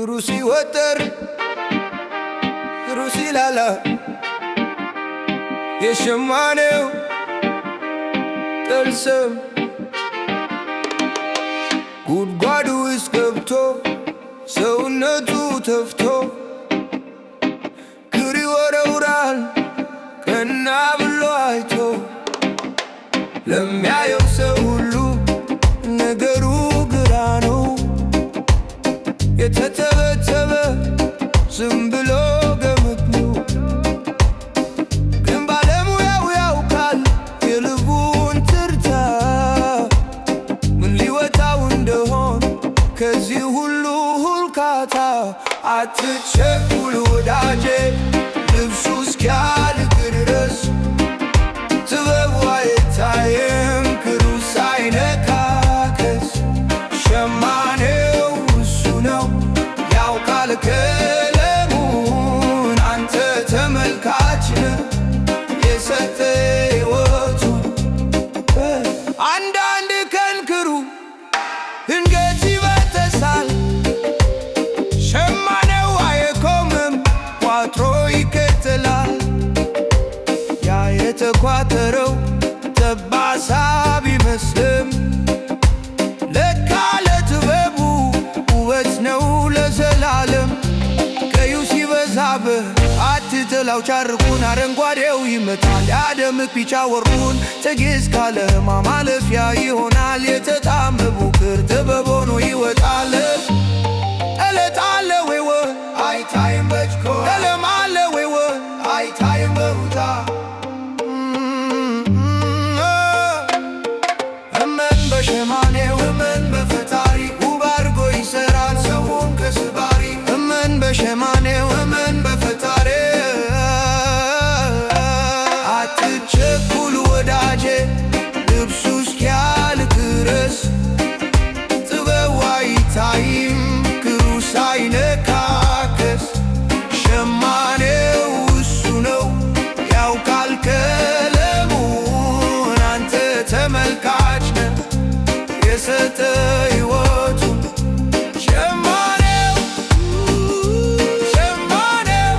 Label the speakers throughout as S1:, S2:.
S1: ክሩ ሲወጠር ክሩ ሲላላ የሸማኔው ጥልስም ጉድጓዱ ውስጥ ገብቶ ሰውነቱ ተፍቶ ክር ይወረውራል ቀና ብሎ አይቶ ለሚያየው ሰው ሁሉ ነገሩ ግራ ነው። የተተበተበ ዝም ብሎ ገምት ነው። ግን ባለሙያው ያውቃል የልቡን ትርታ ምን ሊወጣው እንደሆን ከዚህ ሁሉ ሁልካታ። አትቸኩል ወዳጄ ልብሱ እስኪያልቅ ድረስ ጥበቡ አይታየም ክሩ ሳይነካከስ። ሸማኔው እሱ ነው ያውቃል ቀለሙን አንተ ተመልካች ነህ የሰጠ ሕይወቱን። አንዳንድ ቀን ክሩ ድንገት ይበጠሳል። ሸማኔው አይቆምም ቋጥሮ ይከተላል። ያ የተቋጠረው ጠባሳ ቢመስልም ለካ ለጥበቡ ውበት ነው ለዘላለም። ቀዩ ሲበዛብህ አትጥላው ጨርቁን አረንጓዴው ይመታል ያደምቅ ቢጫ ወርቁን። ትዕግስት ካለህ ማለፊያ ይሆናል የተጣመሙ ክር ጥበብ ሆኖ ይወጣል። እለት አለ ወይ ወህ አይታይም በጭኮ ቀለም አለ ወይ ወህ አይታይም በሩታ እመን በሸማኔው እመን በፈጣሪ ውብ አድርጎ ይሰራል ሰውን ከስባሪ። እመን በሸማኔው እመን በፈጣሪ አትቸኩል ወዳጄ ልብሱ እስኪያልቅ ድረስ ጥበቡ አይታይም ክሩ ሳይነካከስ። ሸማኔው እሱ ነው ያውቃል ቀለሙን አንተ ተመልካች ነህ የሰጠ ሕይወቱን። ሸማኔው ሸማኔው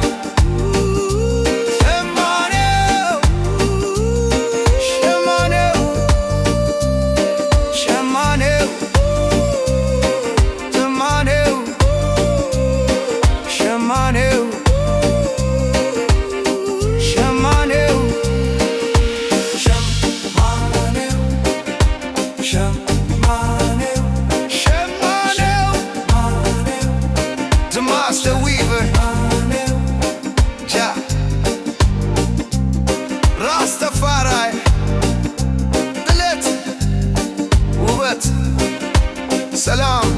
S1: ሸማኔው ሸማኔው ሸማኔው ሸማኔው ሸማኔው ሸማኔው ሸማኔው ሸማኔው the master weaver Ja Rastafari ጥለት ውበት ሰላም